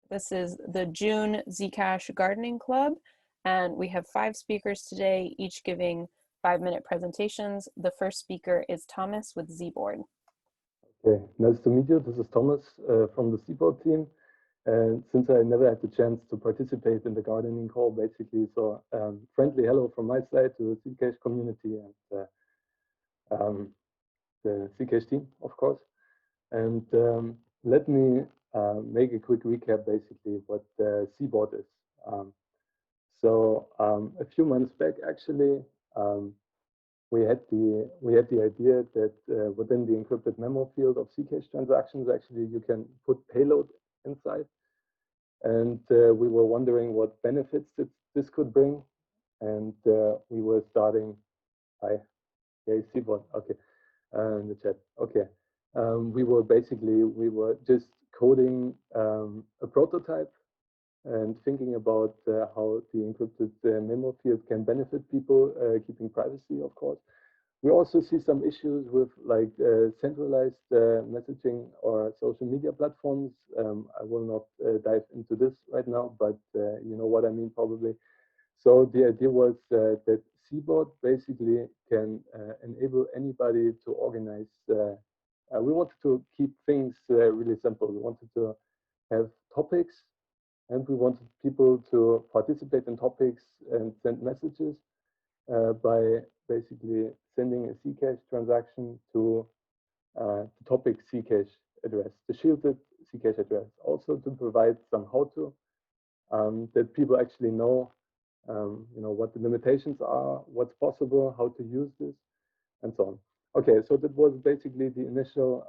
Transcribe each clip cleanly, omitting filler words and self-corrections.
This is the June Zcash Gardening Club, and we have 5 speakers today, each giving 5-minute presentations. The first speaker is Thomas with Zboard. Okay, nice to meet you. This is Thomas from the Zboard team. And since I never had the chance to participate in the gardening call, basically, so friendly hello from my side to the Zcash community and the Zcash team, of course. And let me make a quick recap, basically, what Zboard is. A few months back, actually, we had the idea that within the encrypted memo field of Zcash transactions, actually, you can put payload inside. And we were wondering what benefits this could bring. And we were starting, Zboard, okay, in the chat, okay. We were just coding a prototype and thinking about how the encrypted memo field can benefit people, keeping privacy, of course. We also see some issues with like centralized messaging or social media platforms. I will not dive into this right now, but you know what I mean probably. So the idea was that Zboard basically can enable anybody to organize. We wanted to keep things really simple. We wanted to have topics, and we wanted people to participate in topics and send messages by basically sending a Zcash transaction to the topic Zcash address, the shielded Zcash address. Also to provide some how-to that people actually know, you know, what the limitations are, what's possible, how to use this, and so on. Okay, so that was basically the initial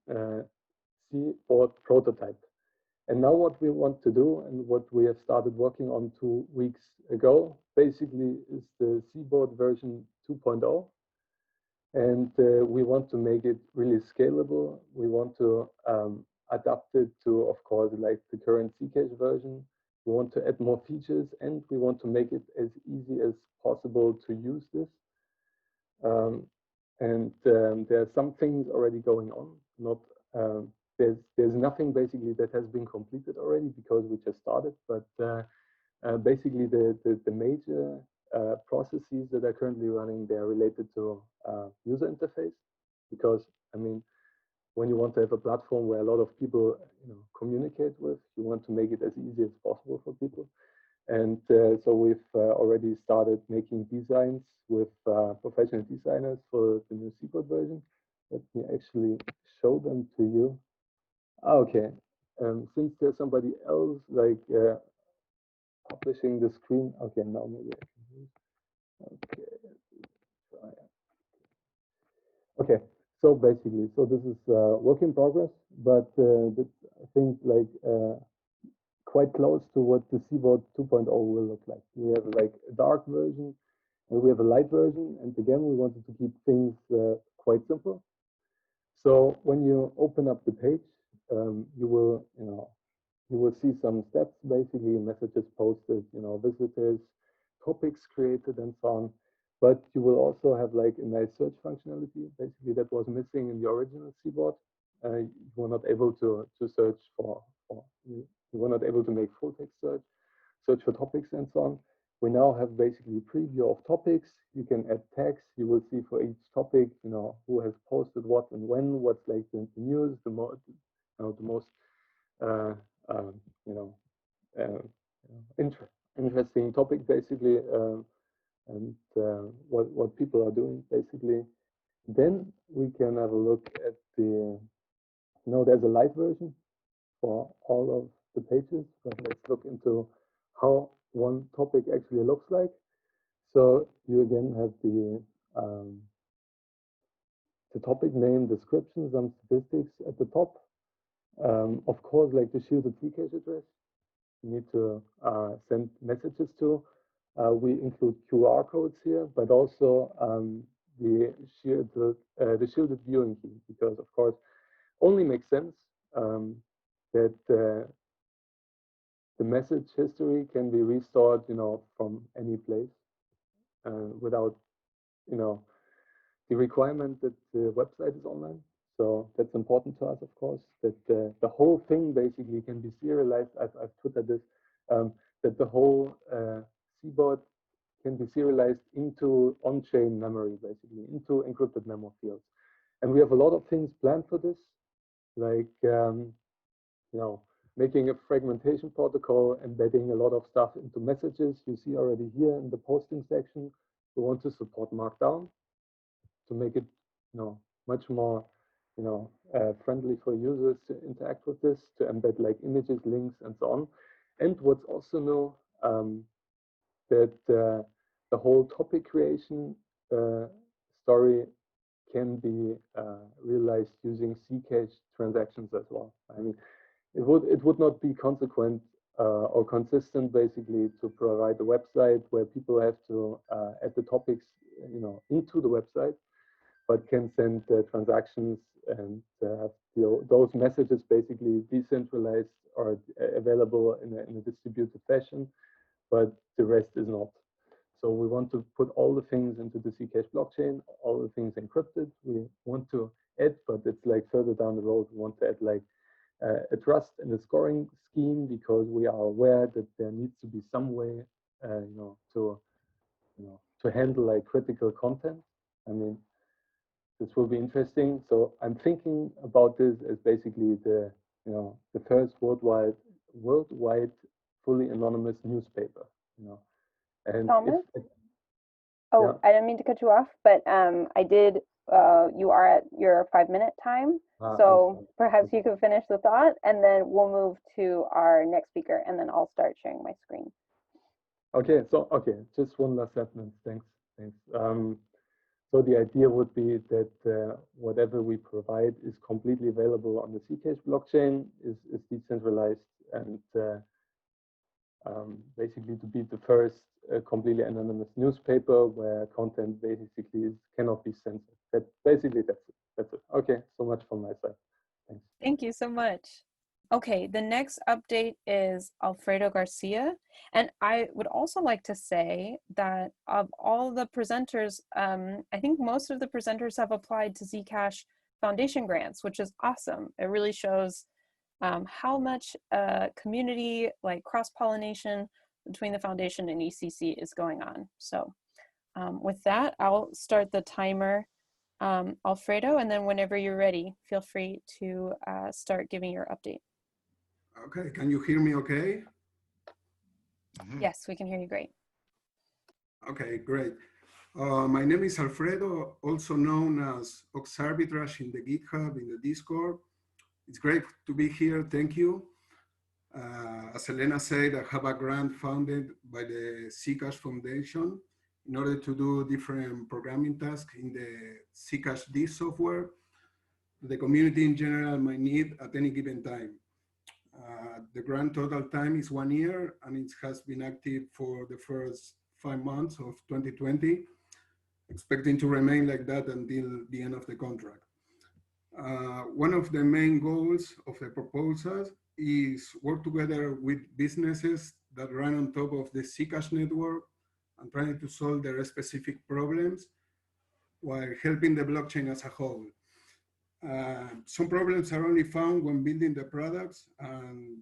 Zboard prototype. And now what we want to do and what we have started working on 2 weeks ago, basically is the Zboard version 2.0. And we want to make it really scalable. We want to adapt it to, of course, like the current Zcash version. We want to add more features, and we want to make it as easy as possible to use this. There are some things already going on. There's nothing basically that has been completed already because we just started. But basically, the major processes that are currently running, they are related to user interface. Because I mean, when you want to have a platform where a lot of people communicate with, you want to make it as easy as possible for people. And so we've already started making designs with professional designers for the new Zboard version. Let me actually show them to you. Okay, since there's somebody else like publishing the screen, okay, now maybe I can use. Okay, so basically, so this is work in progress, but I think like quite close to what the Zboard 2.0 will look like. We have like a dark version and we have a light version, and again we wanted to keep things quite simple. So when you open up the page, you will see some steps, basically messages posted, visitors, topics created, and so on. But you will also have like a nice search functionality, basically that was missing in the original Zboard. You were not able to search you were not able to make full text search for topics and so on. We now have basically a preview of topics. You can add tags. You will see for each topic, who has posted what and when, what's like the news, the most interesting topic, basically, and what people are doing, basically. Then we can have a look at there's a light version for all of the pages, but let's look into how one topic actually looks like. So you again have the topic name, description, some statistics at the top. Of course, like the shielded Zcash address, you need to send messages to. We include QR codes here, but also the shielded viewing key, because of course, only makes sense that the message history can be restored, from any place without, the requirement that the website is online. So that's important to us, of course, that the whole thing basically can be serialized. I've Twittered this, that the whole CBOT can be serialized into on-chain memory, basically, into encrypted memo fields. And we have a lot of things planned for this, like making a fragmentation protocol, embedding a lot of stuff into messages. You see already here in the posting section, we want to support Markdown to make it, much more, friendly for users to interact with this, to embed like images, links, and so on. And what's also new, that the whole topic creation story can be realized using Zcash transactions as well. I mean, it would not be consequent or consistent basically to provide a website where people have to add the topics, into the website, but can send transactions and have those messages basically decentralized or available in a distributed fashion, but the rest is not. So we want to put all the things into the Zcash blockchain, all the things encrypted. We want to add, but it's like further down the road, we want to add like a trust and a scoring scheme, because we are aware that there needs to be some way, to handle like critical content. I mean, this will be interesting. So I'm thinking about this as basically the first worldwide fully anonymous newspaper. And Thomas? yeah. I didn't mean to cut you off, but I did. You are at your 5-minute time, so perhaps you could finish the thought, and then we'll move to our next speaker, and then I'll start sharing my screen. Okay, so just one last sentence. Thanks. So the idea would be that whatever we provide is completely available on the Zcash blockchain, is decentralized, and basically to be the first completely anonymous newspaper where content basically cannot be censored. That's it. Okay, so much from my side. Thanks. Thank you so much. Okay, the next update is Alfredo Garcia. And I would also like to say that of all the presenters, I think most of the presenters have applied to Zcash Foundation grants, which is awesome. It really shows how much community, like cross-pollination between the foundation and ECC is going on. So with that, I'll start the timer, Alfredo, and then whenever you're ready, feel free to start giving your update. Okay, can you hear me okay? Yes, we can hear you great. Okay, great. My name is Alfredo, also known as Oxarbitrage in the GitHub, in the Discord. It's great to be here, thank you. As Elena said, I have a grant funded by the Zcash Foundation in order to do different programming tasks in the Zcash D software the community in general might need at any given time. The grant total time is 1 year, and it has been active for the first 5 months of 2020, expecting to remain like that until the end of the contract. One of the main goals of the proposals is work together with businesses that run on top of the Zcash network and trying to solve their specific problems while helping the blockchain as a whole. Some problems are only found when building the products, and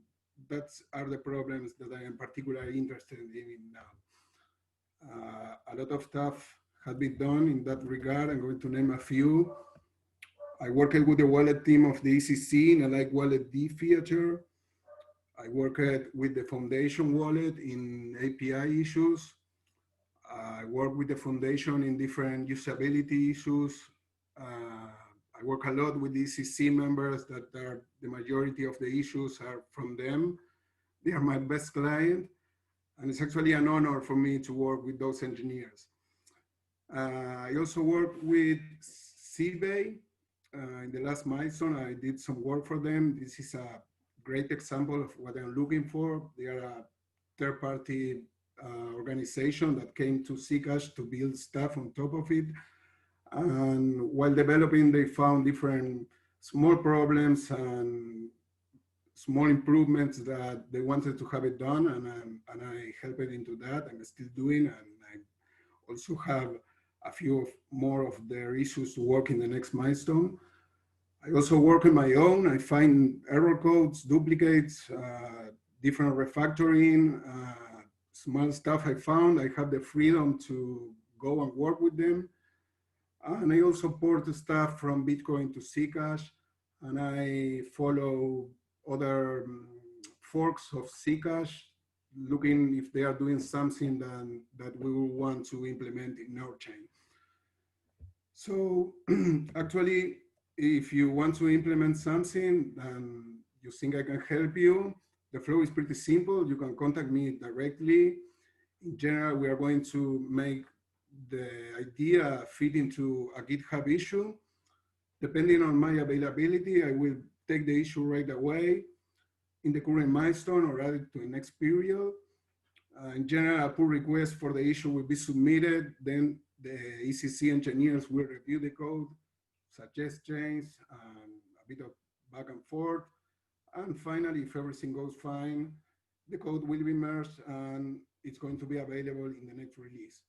that are the problems that I am particularly interested in now. A lot of stuff has been done in that regard. I'm going to name a few. I worked with the wallet team of the ECC in a like wallet D feature. I worked with the foundation wallet in API issues. I work with the foundation in different usability issues. I work a lot with the ECC members that are, the majority of the issues are from them. They are my best client. And it's actually an honor for me to work with those engineers. I also worked with CBay. In the last milestone, I did some work for them. This is a great example of what I'm looking for. They are a third-party organization that came to Zcash to build stuff on top of it. And while developing, they found different small problems and small improvements that they wanted to have it done, and I helped into that. I'm still doing, and I also have a few more of their issues to work in the next milestone. I also work on my own. I find error codes, duplicates, different refactoring, small stuff I found. I have the freedom to go and work with them. And I also port stuff from Bitcoin to Zcash, and I follow other forks of Zcash, looking if they are doing something that we will want to implement in our chain. So actually, if you want to implement something and you think I can help you, the flow is pretty simple. You can contact me directly. In general, we are going to make the idea fit into a GitHub issue. Depending on my availability, I will take the issue right away in the current milestone or add it to the next period. In general, a pull request for the issue will be submitted. Then the ECC engineers will review the code, suggest changes, and a bit of back and forth. And finally, if everything goes fine, the code will be merged and it's going to be available in the next release.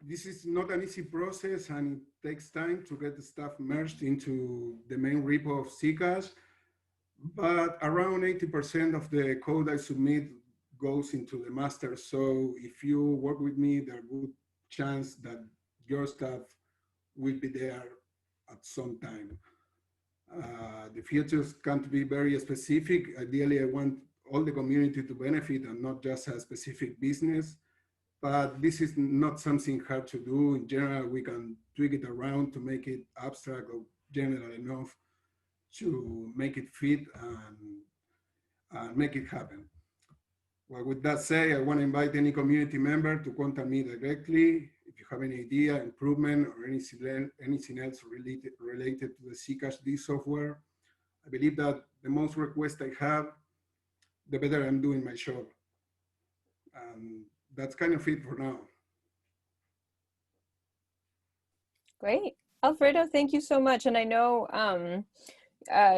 This is not an easy process, and it takes time to get the stuff merged into the main repo of Zcash. But around 80% of the code I submit goes into the master. So if you work with me, there's a good chance that your stuff will be there at some time. The features can't be very specific. Ideally, I want all the community to benefit and not just a specific business. But this is not something hard to do. In general, we can tweak it around to make it abstract or general enough to make it fit and make it happen. Well, with that said, I want to invite any community member to contact me directly if you have any idea, improvement, or anything else related to the Zcash D software. I believe that the most requests I have, the better I'm doing my job. That's kind of it for now. Great. Alfredo, thank you so much. And I know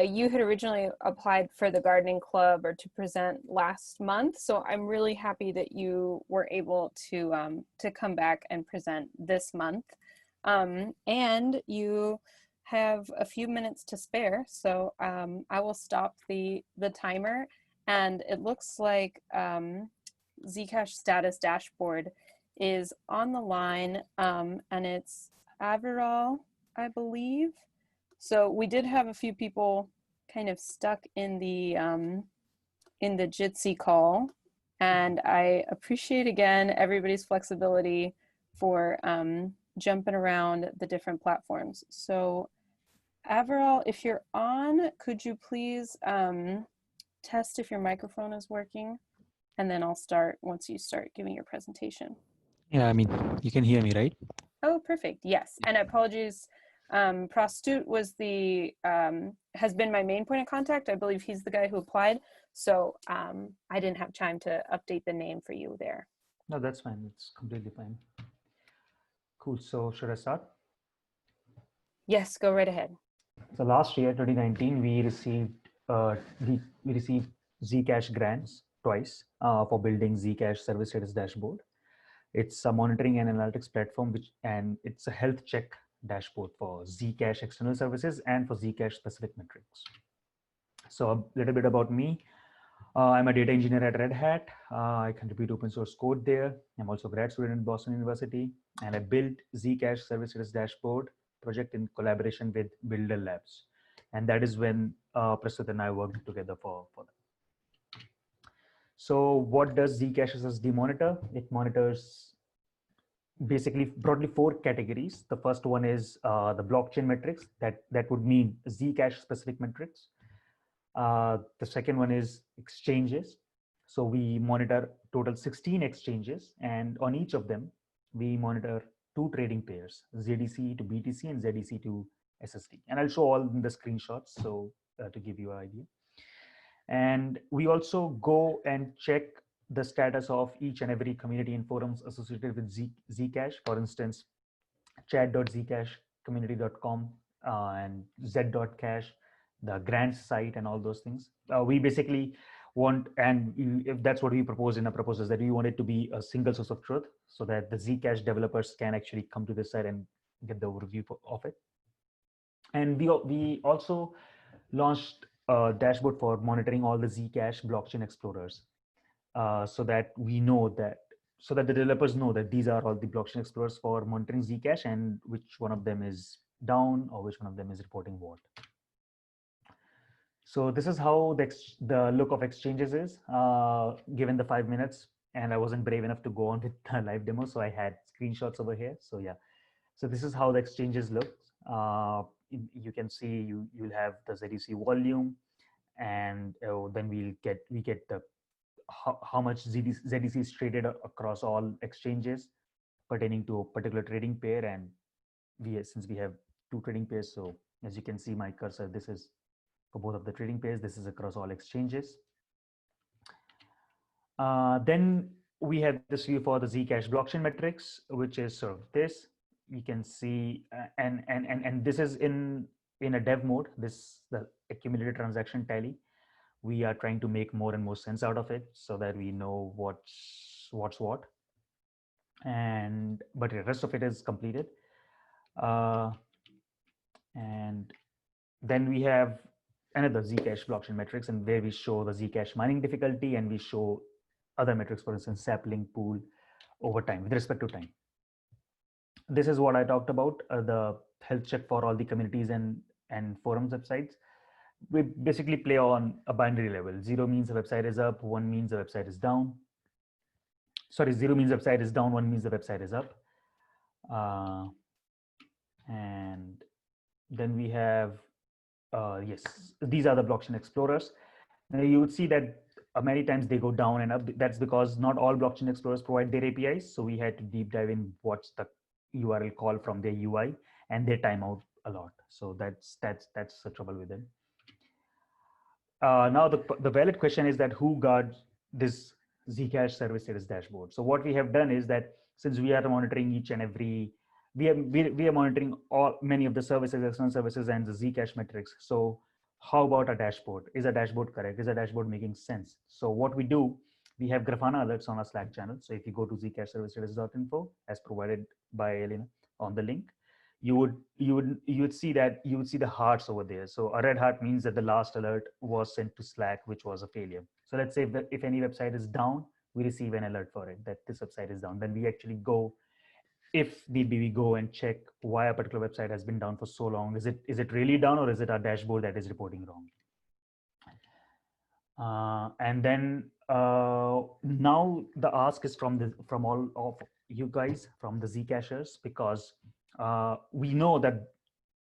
you had originally applied for the gardening club or to present last month. So I'm really happy that you were able to come back and present this month. And you have a few minutes to spare. So I will stop the timer, and it looks like Zcash Status dashboard is on the line, and it's Aviral, I believe. So we did have a few people kind of stuck in the Jitsi call, and I appreciate again everybody's flexibility for jumping around the different platforms. So Aviral, if you're on, could you please test if your microphone is working? And then I'll start once you start giving your presentation. Yeah, I mean, you can hear me, right? Oh, perfect. Yes. And apologies. Prostut was has been my main point of contact. I believe he's the guy who applied. So I didn't have time to update the name for you there. No, that's fine. It's completely fine. Cool. So should I start? Yes, go right ahead. So last year, 2019, we received Zcash grants twice for building Zcash Service Status Dashboard. It's a monitoring and analytics platform, and it's a health check dashboard for Zcash external services and for Zcash specific metrics. So a little bit about me. I'm a data engineer at Red Hat. I contribute open source code there. I'm also a grad student at Boston University, and I built Zcash Service Status Dashboard project in collaboration with Builder Labs. And that is when Prasad and I worked together for that. So what does Zcash SSD monitor? It monitors basically broadly 4 categories. The first one is the blockchain metrics. That would mean Zcash specific metrics. The second one is exchanges. So we monitor total 16 exchanges, and on each of them, we monitor 2 trading pairs, ZDC to BTC and ZDC to SSD. And I'll show all in the screenshots so to give you an idea. And we also go and check the status of each and every community and forums associated with Zcash. For instance, chat.zcashcommunity.com and z.cash, the grants site and all those things. We basically want, and if that's what we propose in our proposal, is that we want it to be a single source of truth so that the Zcash developers can actually come to this site and get the overview of it. And we also launched a dashboard for monitoring all the Zcash blockchain explorers, so that we know that, so that the developers know that these are all the blockchain explorers for monitoring Zcash and which one of them is down or which one of them is reporting what. So this is how the look of exchanges is, given the 5 minutes, and I wasn't brave enough to go on with the live demo, so I had screenshots over here. So yeah, so this is how the exchanges look. You can see you'll have the ZEC volume, and then we get the how much ZEC is traded across all exchanges pertaining to a particular trading pair, and since we have 2 trading pairs, so as you can see my cursor, this is for both of the trading pairs. This is across all exchanges. Then we have this view for the Zcash blockchain metrics, which is sort of this. You can see, and this is in a dev mode. This the accumulated transaction tally. We are trying to make more and more sense out of it so that we know what's what. But the rest of it is completed. And then we have another Zcash blockchain metrics, and where we show the Zcash mining difficulty, and we show other metrics, for instance, sapling pool over time with respect to time. This is what I talked about, the health check for all the communities and forums websites. We basically play on a binary level. 0 means the website is up, 1 means the website is down. Sorry, 0 means the website is down, 1 means the website is up. And then we have, yes, these are the blockchain explorers. Now you would see that many times they go down and up. That's because not all blockchain explorers provide their APIs. So we had to deep dive in what's the URL call from their UI, and they time out a lot. So that's the trouble with it. Now the valid question is that who guards this Zcash service status dashboard? So what we have done is that since we are monitoring each and every, we are monitoring many of the services, external services, and the Zcash metrics. So how about a dashboard? Is a dashboard correct? Is a dashboard making sense? So what we do, we have Grafana alerts on our Slack channel. So if you go to zcashservicestatus.info as provided by Elena on the link, you would see the hearts over there. So a red heart means that the last alert was sent to Slack, which was a failure. So let's say if any website is down, we receive an alert for it that this website is down. Then we actually go, if need be, we go and check why a particular website has been down for so long. Is it really down, or is it our dashboard that is reporting wrong? And then now the ask is from all of you guys, from the Zcashers, because we know that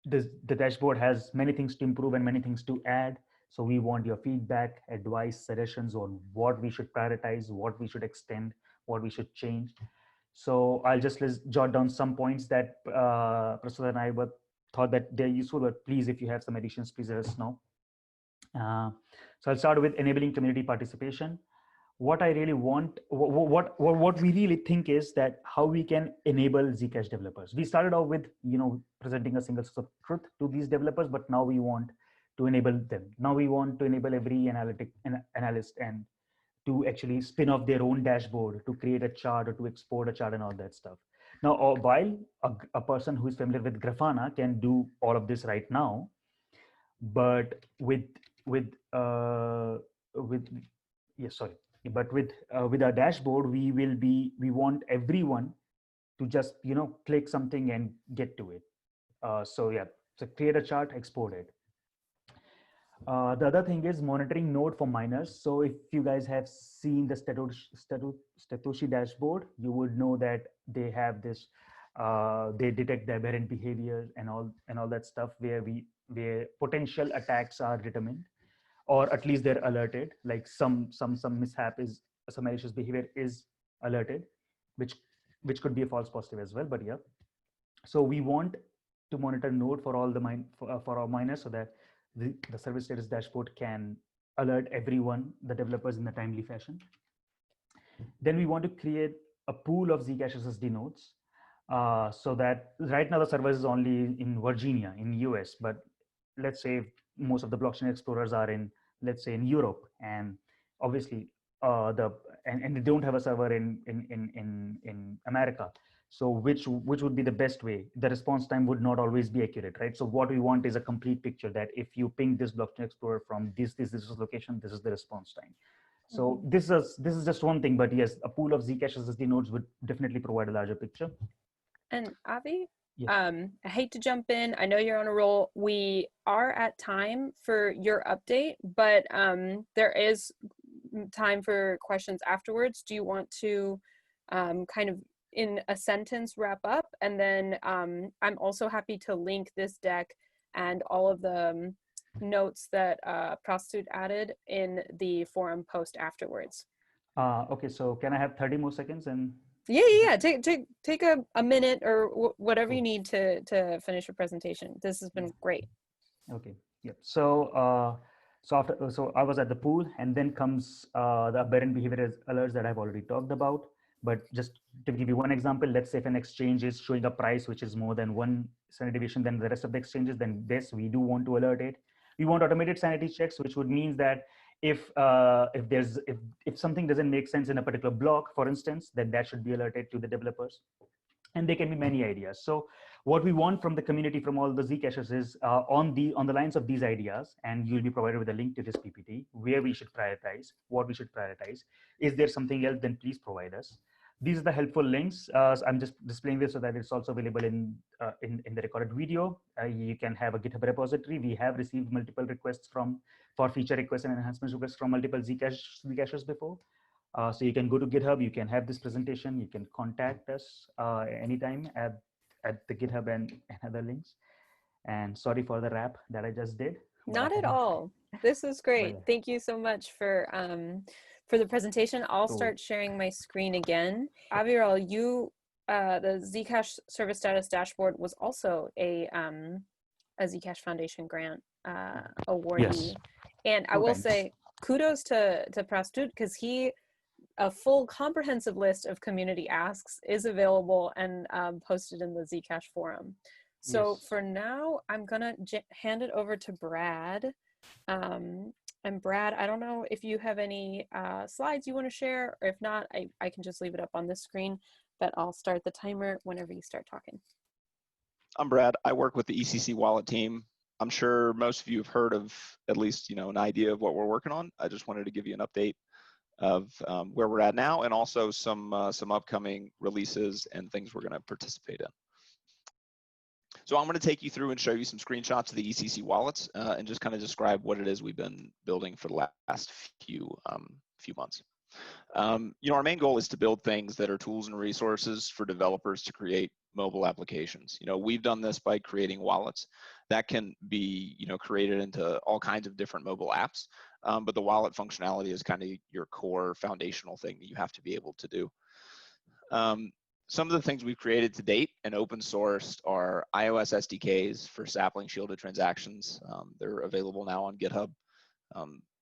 the dashboard has many things to improve and many things to add. So we want your feedback, advice, suggestions on what we should prioritize, what we should extend, what we should change. So I'll just jot down some points that Prasad and I thought that they're useful, but please, if you have some additions, please let us know. So I'll start with enabling community participation. What I really want, what we really think is that how we can enable Zcash developers. We started off with, presenting a single source of truth to these developers, but now we want to enable them. Now we want to enable every analyst and to actually spin off their own dashboard, to create a chart or to export a chart and all that stuff. Now, while a person who is familiar with Grafana can do all of this right now, but with our dashboard, we want everyone to just click something and get to it. So create a chart, export it. The other thing is monitoring node for miners. So if you guys have seen the Satoshi dashboard, you would know that they have this, they detect the aberrant behavior and all that stuff, where potential attacks are determined, or at least they're alerted, like some mishap is, some malicious behavior is alerted, which could be a false positive as well. But yeah, so we want to monitor node for all the for our miners, so that the service status dashboard can alert everyone, the developers, in a timely fashion. Then we want to create a pool of Zcash SSD nodes, so that right now the service is only in Virginia in US, but let's say most of the blockchain explorers are in, let's say, in Europe, and obviously and they don't have a server in America. So which would be the best way? The response time would not always be accurate, right? So what we want is a complete picture that if you ping this blockchain explorer from this location, this is the response time. So this is just one thing, but yes, a pool of Zcash SSD nodes would definitely provide a larger picture. And Avi, Yeah. I hate to jump in. I know you're on a roll. We are at time for your update, but there is time for questions afterwards. Do you want to kind of in a sentence wrap up? And then I'm also happy to link this deck and all of the notes that Prostitute added in the forum post afterwards. Okay, so can I have 30 more seconds? And Yeah. Take a minute or whatever you cool. need to finish your presentation. This has been great. Okay. Yep. So so I was at the pool, and then comes the aberrant behavior alerts that I've already talked about. But just to give you one example, let's say if an exchange is showing a price which is more than one standard deviation than the rest of the exchanges, then this we do want to alert it. We want automated sanity checks, which would mean that if something doesn't make sense in a particular block, for instance, then that should be alerted to the developers. And there can be many ideas. So what we want from the community, from all the Zcashers, is on the lines of these ideas, and you'll be provided with a link to this PPT where we should prioritize, what we should prioritize. Is there something else? Then please provide us. These are the helpful links. So I'm just displaying this so that it's also available in the recorded video. You can have a GitHub repository. We have received multiple requests for feature requests and enhancement requests from multiple Zcashers before. So you can go to GitHub, you can have this presentation, you can contact us anytime at the GitHub and other links. And sorry for the rap that I just did. Not at all. This is great. Yeah. Thank you so much for the presentation. I'll start sharing my screen again. Aviral, you the Zcash Service Status Dashboard was also a Zcash Foundation grant awardee. Yes. And I will say kudos to Prastut, because a full comprehensive list of community asks is available and posted in the Zcash forum. So for now, I'm gonna hand it over to Brad. And Brad, I don't know if you have any slides you want to share, or if not, I can just leave it up on this screen, but I'll start the timer whenever you start talking. I'm Brad. I work with the ECC Wallet team. I'm sure most of you have heard of at least an idea of what we're working on. I just wanted to give you an update of where we're at now, and also some upcoming releases and things we're going to participate in. So I'm going to take you through and show you some screenshots of the ECC wallets and just kind of describe what it is we've been building for the last few months. Our main goal is to build things that are tools and resources for developers to create mobile applications. We've done this by creating wallets that can be created into all kinds of different mobile apps, but the wallet functionality is kind of your core foundational thing that you have to be able to do. Some of the things we've created to date and open sourced are iOS SDKs for sapling shielded transactions. They're available now on GitHub,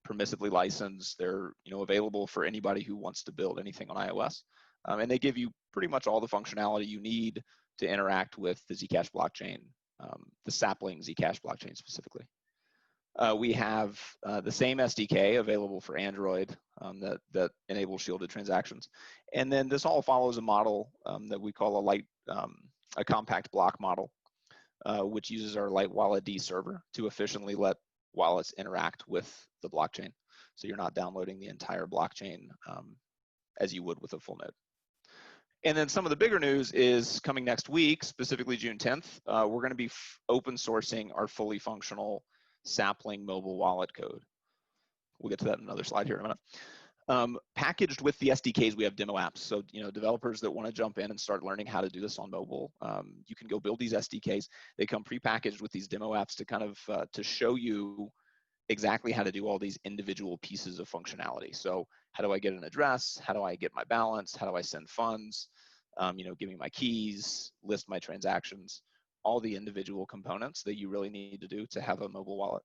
permissively licensed. They're available for anybody who wants to build anything on iOS, and they give you pretty much all the functionality you need to interact with the Zcash blockchain, the sapling Zcash blockchain specifically. We have the same SDK available for Android that enables shielded transactions. And then this all follows a model that we call a compact block model, which uses our Light Wallet D server to efficiently let wallets interact with the blockchain. So you're not downloading the entire blockchain as you would with a full node. And then some of the bigger news is coming next week, specifically June 10th, we're going to be open sourcing our fully functional sapling mobile wallet code. We'll get to that in another slide here in a minute. Packaged with the SDKs, we have demo apps. So developers that want to jump in and start learning how to do this on mobile, you can go build these SDKs. They come prepackaged with these demo apps to kind of to show you exactly how to do all these individual pieces of functionality. So how do I get an address? How do I get my balance? How do I send funds? Give me my keys, list my transactions, all the individual components that you really need to do to have a mobile wallet.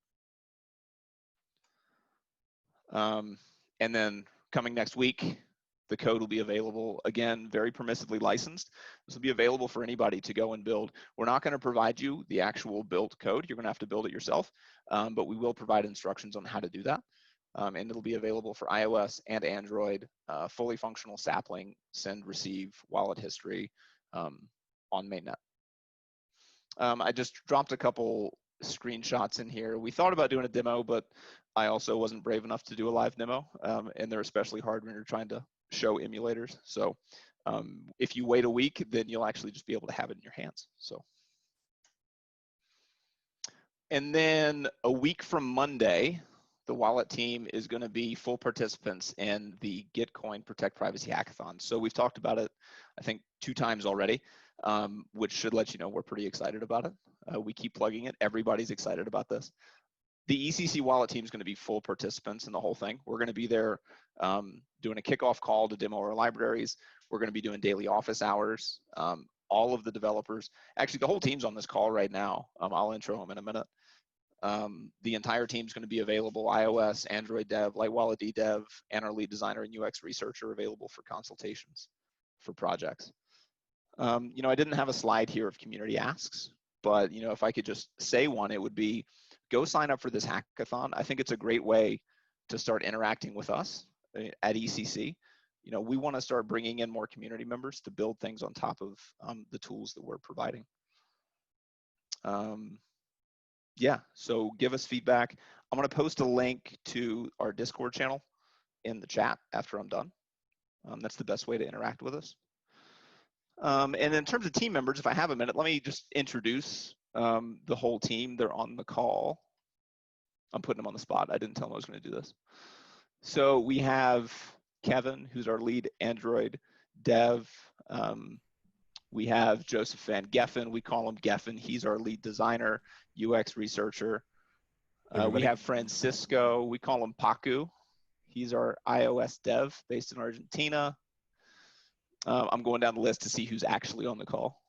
And then coming next week, the code will be available, again, very permissively licensed. This will be available for anybody to go and build. We're not going to provide you the actual built code. You're going to have to build it yourself, but we will provide instructions on how to do that. And it'll be available for iOS and Android, fully functional sapling, send, receive, wallet history, on mainnet. I just dropped a couple screenshots in here. We thought about doing a demo, but I also wasn't brave enough to do a live demo, and they're especially hard when you're trying to show emulators. So if you wait a week, then you'll actually just be able to have it in your hands. So, and then a week from Monday, the wallet team is going to be full participants in the Gitcoin Protect Privacy Hackathon. So we've talked about it, I think, 2 times already, which should let you know we're pretty excited about it. We keep plugging it. Everybody's excited about this. The ECC Wallet team is going to be full participants in the whole thing. We're going to be there doing a kickoff call to demo our libraries. We're going to be doing daily office hours. All of the developers, actually the whole team's on this call right now. I'll intro them in a minute. The entire team's going to be available: iOS, Android dev, Light Wallet dev, and our lead designer and UX researcher available for consultations for projects. You know, I didn't have a slide here of community asks, but you know, if I could just say one, it would be go sign up for this hackathon. I think it's a great way to start interacting with us at ECC. You know, we want to start bringing in more community members to build things on top of the tools that we're providing. Yeah, so give us feedback. I'm going to post a link to our Discord channel in the chat after I'm done. That's the best way to interact with us. And in terms of team members, if I have a minute, let me just introduce the whole team. They're on the call. I'm putting them on the spot. I didn't tell them I was going to do this. So we have Kevin, who's our lead Android dev. We have Joseph Van Geffen. We call him Geffen. He's our lead designer, UX researcher. We have Francisco. We call him Pacu. He's our iOS dev based in Argentina. I'm going down the list to see who's actually on the call.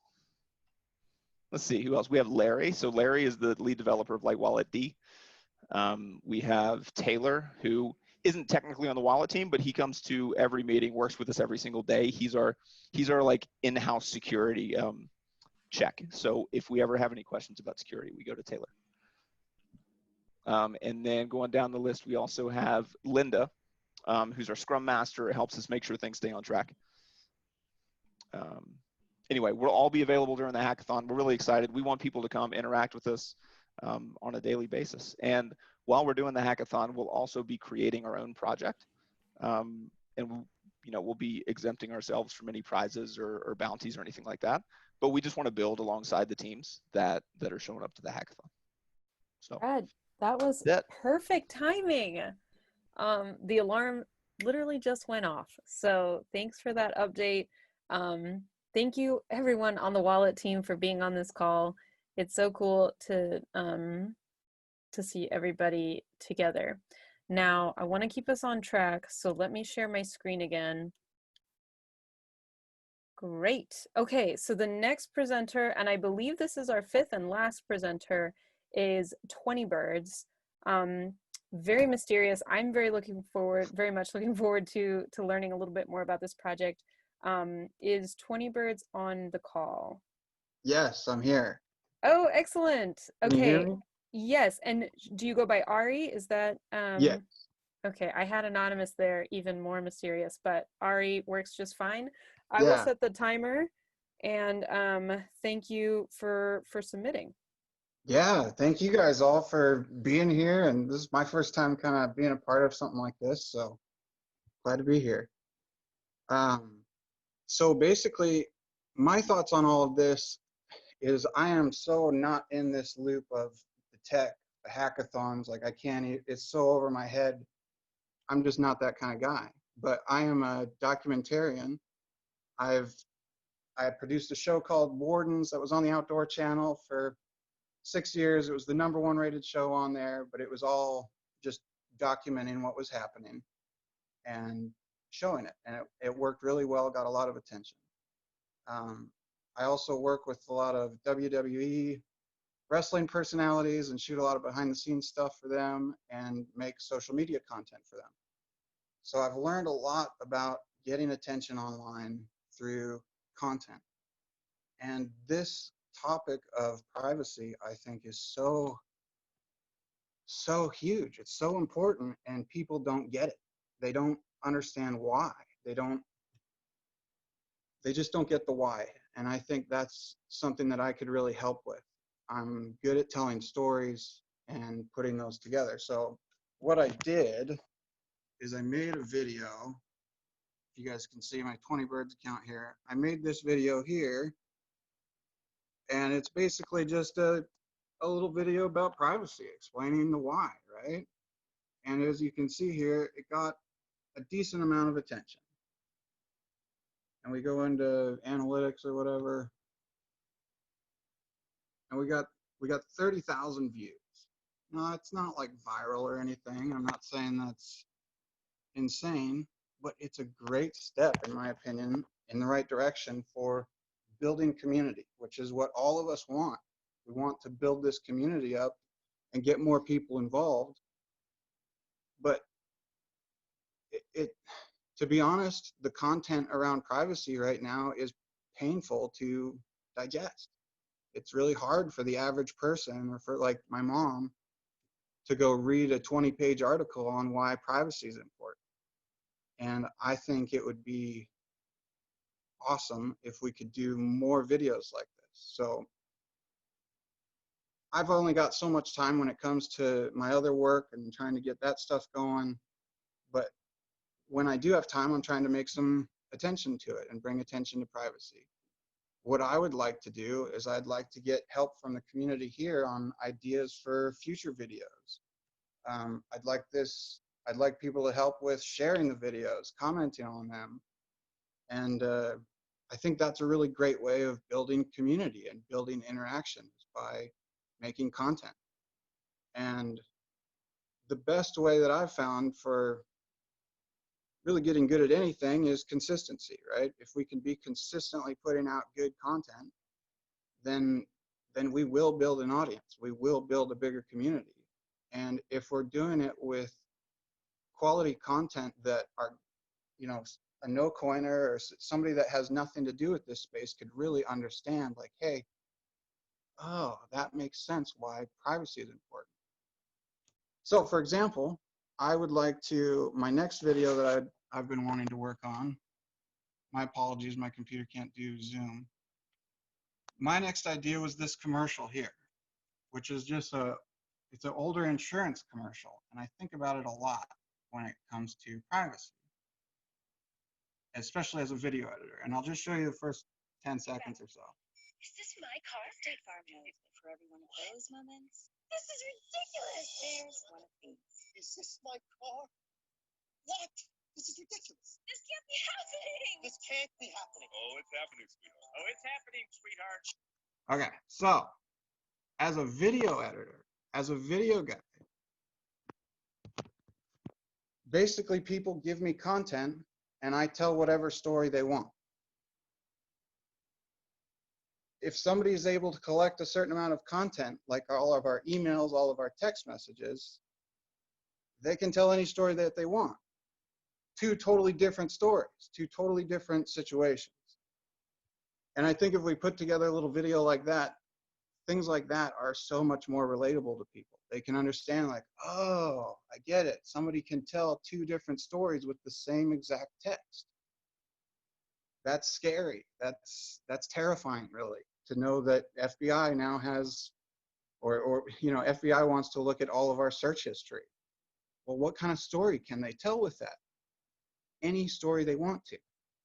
Let's see who else. We have Larry. So Larry is the lead developer of Light Wallet D. We have Taylor, who isn't technically on the wallet team, but he comes to every meeting, works with us every single day. He's our like in-house security check. So if we ever have any questions about security, we go to Taylor. And then going down the list, we also have Linda, who's our Scrum Master. It helps us make sure things stay on track. Anyway, we'll all be available during the hackathon. We're really excited. We want people to come interact with us on a daily basis. And while we're doing the hackathon, we'll also be creating our own project. And you know, we'll be exempting ourselves from any prizes or bounties or anything like that. But we just want to build alongside the teams that are showing up to the hackathon. So Brad, that was perfect timing. The alarm literally just went off. So thanks for that update. Thank you everyone on the wallet team for being on this call. It's so cool to see everybody together. Now, I want to keep us on track, so let me share my screen again. Great. Okay, so the next presenter, and I believe this is our 5th and last presenter, is 20 Birds. Very mysterious. I'm very much looking forward to learning a little bit more about this project. Is 20 Birds on the call? Yes, I'm here. Oh, excellent. Can you hear Okay. me? Yes, and do you go by Ari? Is that Yes. Okay, I had anonymous there, even more mysterious, but Ari works just fine. I will Yeah. set the timer, and thank you for submitting. Yeah, thank you guys all for being here, and this is my first time kind of being a part of something like this, so glad to be here. So basically, my thoughts on all of this is I am so not in this loop of the tech, the hackathons, like I can't, it's so over my head. I'm just not that kind of guy, but I am a documentarian. I produced a show called Wardens that was on the Outdoor Channel for 6 years. It was the #1 rated show on there, but it was all just documenting what was happening and showing it. And it worked really well, got a lot of attention. I also work with a lot of WWE wrestling personalities and shoot a lot of behind the scenes stuff for them and make social media content for them. So I've learned a lot about getting attention online through content. And this topic of privacy, I think, is so huge. It's so important, and people don't get it. They don't understand why. They just don't get the why. And I think that's something that I could really help with. I'm good at telling stories and putting those together. So what I did is I made a video. You guys can see my 20 birds account here. I made this video here, and it's basically just a little video about privacy, explaining the why, right? And as you can see here, it got a decent amount of attention. And we go into analytics or whatever, and we got 30,000 views. No, it's not like viral or anything. I'm not saying that's insane, but it's a great step, in my opinion, in the right direction for building community, which is what all of us want. We want to build this community up and get more people involved. But to be honest, the content around privacy right now is painful to digest. It's really hard for the average person, or for like my mom, to go read a 20-page article on why privacy is important. And I think it would be awesome if we could do more videos like this. So I've only got so much time when it comes to my other work and trying to get that stuff going. But when I do have time, I'm trying to make some attention to it and bring attention to privacy. What I would like to do is I'd like to get help from the community here on ideas for future videos. I'd like people to help with sharing the videos, commenting on them. And I think that's a really great way of building community and building interactions by making content. And the best way that I've found for really getting good at anything is consistency, right? If we can be consistently putting out good content, then we will build an audience. We will build a bigger community. And if we're doing it with quality content that are, you know, a no-coiner or somebody that has nothing to do with this space could really understand, like, hey, oh, that makes sense why privacy is important. So for example, I would like to, my next video that I've been wanting to work on, my apologies, my computer can't do Zoom. My next idea was this commercial here, which is just it's an older insurance commercial. And I think about it a lot when it comes to privacy, especially as a video editor. And I'll just show you the first 10 seconds or so. Is this my car? State Farm knows that for every one of those moments, this is ridiculous. There's one of these. Is this my car? What? This is ridiculous. This can't be happening. This can't be happening. Oh, it's happening, sweetheart. Oh, it's happening, sweetheart. Okay, so as a video editor, as a video guy, basically people give me content and I tell whatever story they want. If somebody is able to collect a certain amount of content, like all of our emails, all of our text messages, they can tell any story that they want. Two totally different stories, two totally different situations. And I think if we put together a little video like that, things like that are so much more relatable to people. They can understand, like, oh, I get it. Somebody can tell two different stories with the same exact text. That's scary. That's terrifying, really, to know that FBI now has, or you know, FBI wants to look at all of our search history. Well, what kind of story can they tell with that? Any story they want to.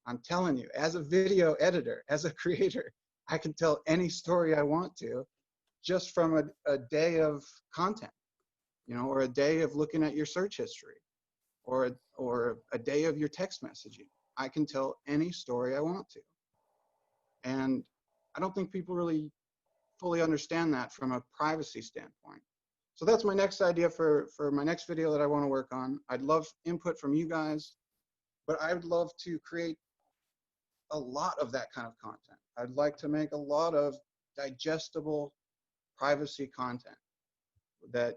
I'm telling you, as a video editor, as a creator, I can tell any story I want to just from a day of content, you know, or a day of looking at your search history, or a day of your text messaging. I can tell any story I want to. And I don't think people really fully understand that from a privacy standpoint. So that's my next idea for my next video that I want to work on. I'd love input from you guys, but I would love to create a lot of that kind of content. I'd like to make a lot of digestible privacy content that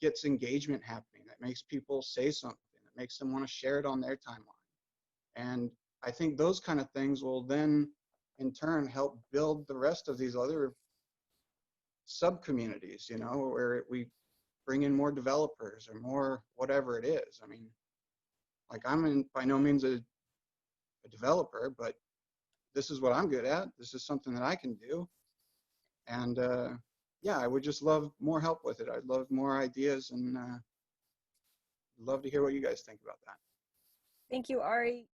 gets engagement happening, that makes people say something, that makes them want to share it on their timeline. And I think those kind of things will then in turn help build the rest of these other sub-communities, you know, where we bring in more developers or more whatever it is. I mean, like, I'm by no means a developer, but this is what I'm good at. This is something that I can do. And yeah, I would just love more help with it. I'd love more ideas, and love to hear what you guys think about that. Thank you, Ari.